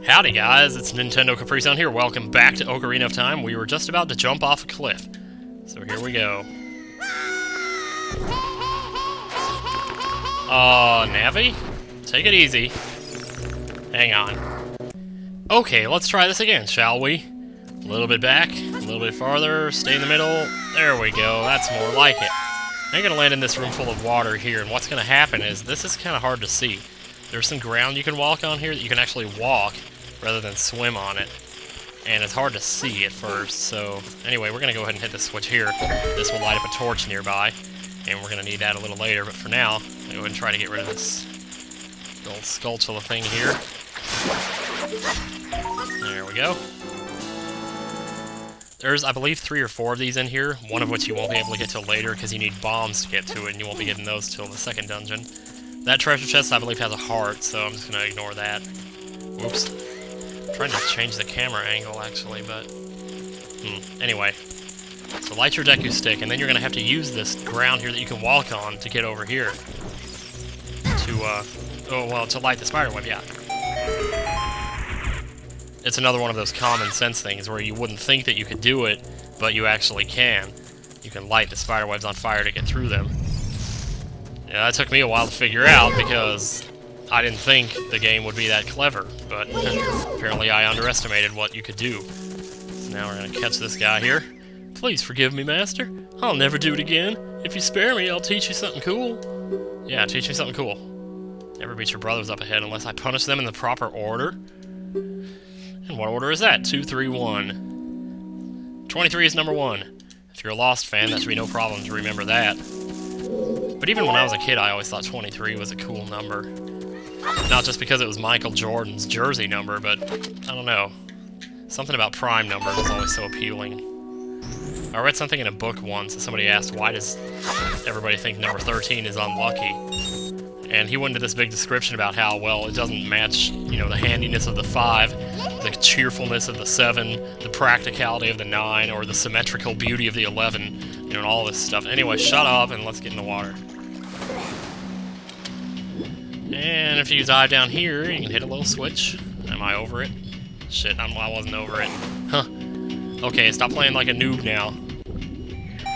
Howdy guys, it's Nintendo Capri Sun here. Welcome back to Ocarina of Time. We were just about to jump off a cliff. So here we go. Navi? Take it easy. Hang on. Okay, let's try this again, shall we? A little bit back, a little bit farther, stay in the middle. There we go, that's more like it. I'm gonna land in this room full of water here, and what's gonna happen is, this is kinda hard to see. There's some ground you can walk on here that you can actually walk, rather than swim on it. And it's hard to see at first, so... Anyway, we're gonna go ahead and hit this switch here. This will light up a torch nearby, and we're gonna need that a little later, but for now, I'm gonna go ahead and try to get rid of this old Skulltula thing here. There we go. There's, I believe, 3 or 4 of these in here, one of which you won't be able to get till later, because you need bombs to get to it, and you won't be getting those till the second dungeon. That treasure chest, I believe, has a heart, so I'm just gonna ignore that. Whoops. I'm trying to change the camera angle, actually, but... Anyway. So light your Deku stick, and then you're gonna have to use this ground here that you can walk on to get over here. To light the spiderweb, yeah. It's another one of those common sense things where you wouldn't think that you could do it, but you actually can. You can light the spiderwebs on fire to get through them. Yeah, that took me a while to figure out, because I didn't think the game would be that clever, but apparently I underestimated what you could do. So now we're gonna catch this guy here. Please forgive me, Master. I'll never do it again. If you spare me, I'll teach you something cool. Yeah, teach me something cool. Never beat your brothers up ahead unless I punish them in the proper order. And what order is that? 2, 3, 1. 23 is number 1. If you're a Lost fan, that should be no problem to remember that. But even when I was a kid, I always thought 23 was a cool number. Not just because it was Michael Jordan's jersey number, but, I don't know. Something about prime numbers is always so appealing. I read something in a book once, and somebody asked, why does everybody think number 13 is unlucky? And he went into this big description about how, well, it doesn't match, you know, the handiness of the 5, the cheerfulness of the 7, the practicality of the 9, or the symmetrical beauty of the 11, you know, and all this stuff. Anyway, shut up and let's get in the water. And if you dive down here, you can hit a little switch. Am I over it? Shit, I wasn't over it. Huh. Okay, stop playing like a noob now.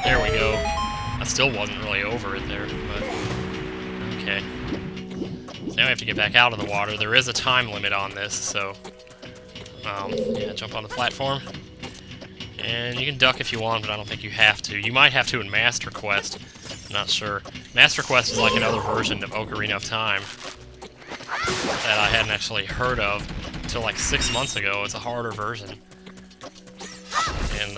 There we go. I still wasn't really over it there, but... Okay. So now we have to get back out of the water. There is a time limit on this, so... yeah, jump on the platform. And you can duck if you want, but I don't think you have to. You might have to in Master Quest. I'm not sure. Master Quest is like another version of Ocarina of Time that I hadn't actually heard of until like 6 months ago. It's a harder version. And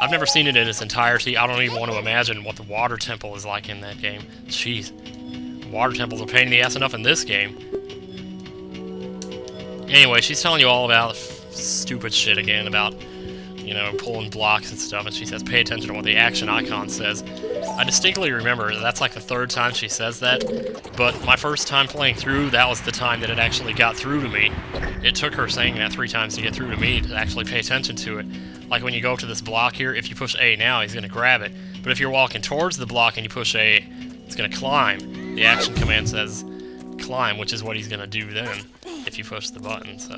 I've never seen it in its entirety. I don't even want to imagine what the water temple is like in that game. Jeez. Water temples are a pain in the ass enough in this game. Anyway, she's telling you all about stupid shit again, about, you know, pulling blocks and stuff, and she says, pay attention to what the action icon says. I distinctly remember that's like the 3rd time she says that, but my first time playing through, that was the time that it actually got through to me. It took her saying that 3 times to get through to me to actually pay attention to it. Like when you go up to this block here, if you push A now, he's going to grab it. But if you're walking towards the block and you push A, it's going to climb. The action command says climb, which is what he's going to do then, if you push the button, so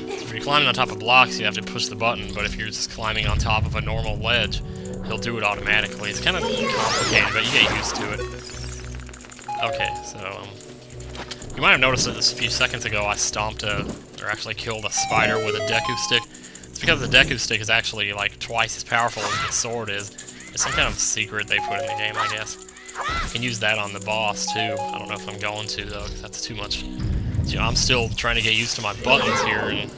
if you're climbing on top of blocks, you have to push the button, but if you're just climbing on top of a normal ledge, he'll do it automatically. It's kind of complicated, but you get used to it. Okay, so, you might have noticed that a few seconds ago I stomped or actually killed a spider with a Deku stick. It's because the Deku stick is actually, like, twice as powerful as the sword is. It's some kind of secret they put in the game, I guess. You can use that on the boss, too. I don't know if I'm going to, though, because that's too much. You know, I'm still trying to get used to my buttons here, and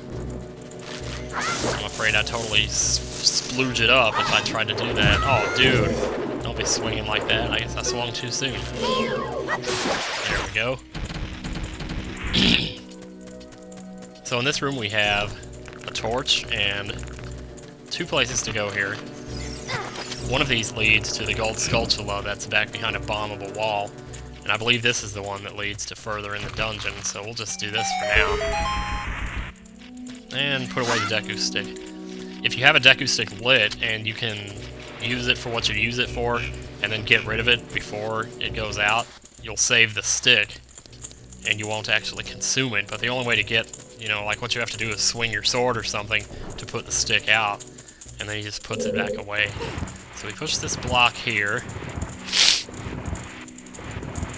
I'm afraid I'd totally splooge it up if I tried to do that. Oh, dude. Don't be swinging like that. I guess I swung too soon. There we go. So in this room we have a torch and 2 places to go here. One of these leads to the gold Skulltula that's back behind a bombable wall. And I believe this is the one that leads to further in the dungeon, so we'll just do this for now. And put away the Deku stick. If you have a Deku stick lit, and you can use it for what you use it for, and then get rid of it before it goes out, you'll save the stick. and you won't actually consume it. But the only way to get, you know, like what you have to do is swing your sword or something to put the stick out, and then he just puts it back away. So we push this block here,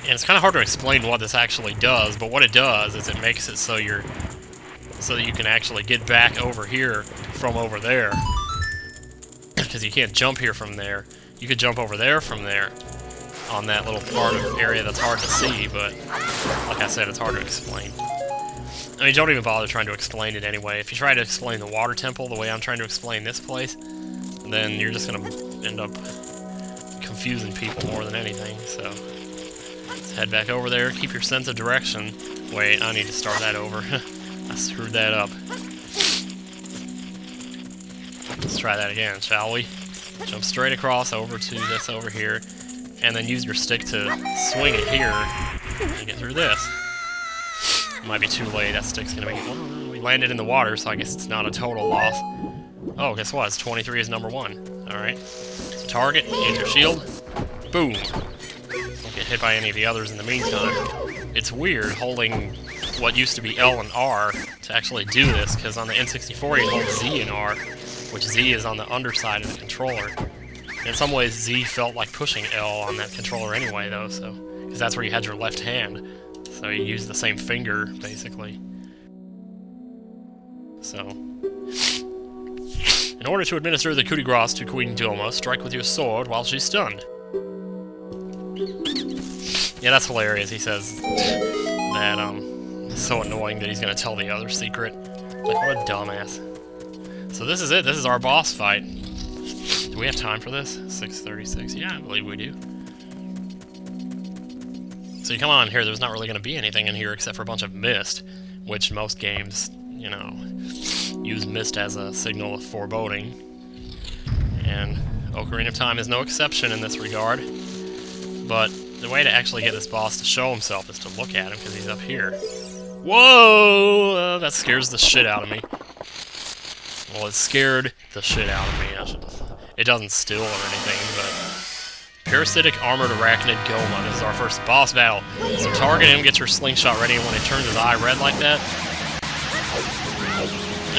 and it's kind of hard to explain what this actually does, but what it does is it makes it so that you can actually get back over here from over there, because you can't jump here from there. You could jump over there from there on that little part of area that's hard to see, but like I said, it's hard to explain. I mean, don't even bother trying to explain it anyway. If you try to explain the water temple the way I'm trying to explain this place, then you're just going to end up confusing people more than anything, so let's head back over there, keep your sense of direction. Wait, I need to start that over. I screwed that up. Let's try that again, shall we? Jump straight across over to this over here, and then use your stick to swing it here and get through this. It might be too late, that stick's gonna be... Oh, we landed in the water, so I guess it's not a total loss. Oh, guess what? It's 23 is number 1. Alright. So target, use your shield. Boom! Don't get hit by any of the others in the meantime. It's weird holding what used to be L and R to actually do this, because on the N64 you hold Z and R, which Z is on the underside of the controller. In some ways, Z felt like pushing L on that controller anyway, though, so... Because that's where you had your left hand. So you use the same finger, basically. So... In order to administer the coup de grace to Queen Gilma, strike with your sword while she's stunned. Yeah, that's hilarious. He says that, it's so annoying that he's gonna tell the other secret. Like, what a dumbass. So this is it. This is our boss fight. Do we have time for this? 6:36. Yeah, I believe we do. So you come on here, there's not really going to be anything in here except for a bunch of mist, which most games, you know, use mist as a signal of foreboding. And Ocarina of Time is no exception in this regard. But the way to actually get this boss to show himself is to look at him, because he's up here. Whoa! That scares the shit out of me. Well, it scared the shit out of me. It doesn't still or anything, but... Parasitic Armored Arachnid Gilman is our first boss battle. So target him, get your slingshot ready, and when he turns his eye red like that...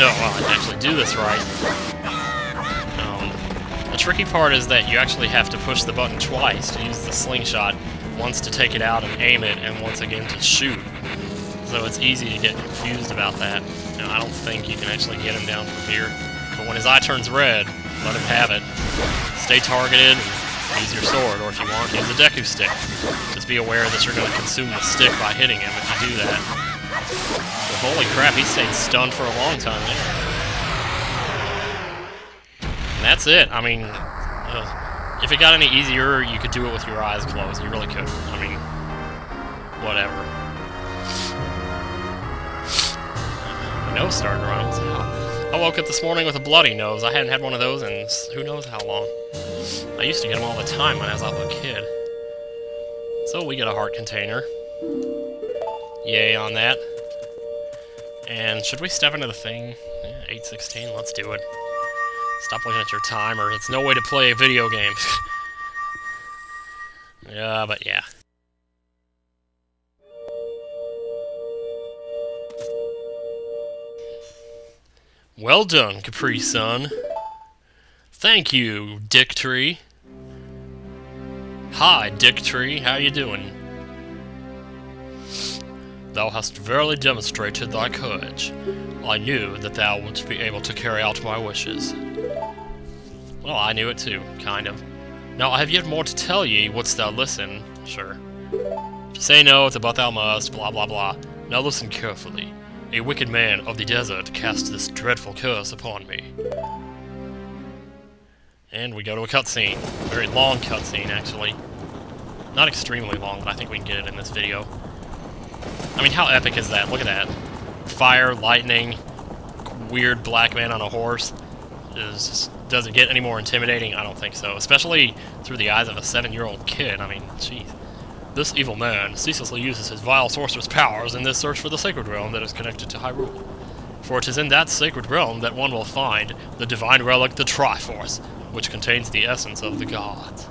Oh, well, I can actually do this right. The tricky part is that you actually have to push the button twice to use the slingshot. Once to take it out and aim it, and once again to shoot. So it's easy to get confused about that. Now, I don't think you can actually get him down from here. But when his eye turns red, let him have it. Stay targeted, and use your sword, or if you want, use a Deku stick. Just be aware that you're going to consume the stick by hitting him if you do that. But holy crap, he stayed stunned for a long time there. And that's it. I mean, if it got any easier, you could do it with your eyes closed. You really could. I mean, whatever. My nose started running. What the hell? I woke up this morning with a bloody nose. I hadn't had one of those in who knows how long. I used to get them all the time when I was a kid. So we get a heart container. Yay on that. And should we step into the thing? Yeah, 8:16, let's do it. Stop looking at your timer. It's no way to play a video game. Yeah, but yeah. Well done, Capri Sun. Thank you, Dick Tree. Hi, Dick Tree. How you doing? Thou hast verily demonstrated thy courage. I knew that thou wouldst be able to carry out my wishes. Well, I knew it too, kind of. Now, I have yet more to tell ye, wouldst thou listen? Sure. If you say no, it's about thou must, blah blah blah. Now listen carefully. A wicked man of the desert cast this dreadful curse upon me. And we go to a cutscene. A very long cutscene, actually. Not extremely long, but I think we can get it in this video. I mean, how epic is that? Look at that. Fire, lightning, weird black man on a horse. Does it get any more intimidating? I don't think so. Especially through the eyes of a 7-year-old kid. I mean, jeez. This evil man ceaselessly uses his vile sorcerer's powers in this search for the sacred realm that is connected to Hyrule. For it is in that sacred realm that one will find the divine relic, the Triforce, which contains the essence of the gods.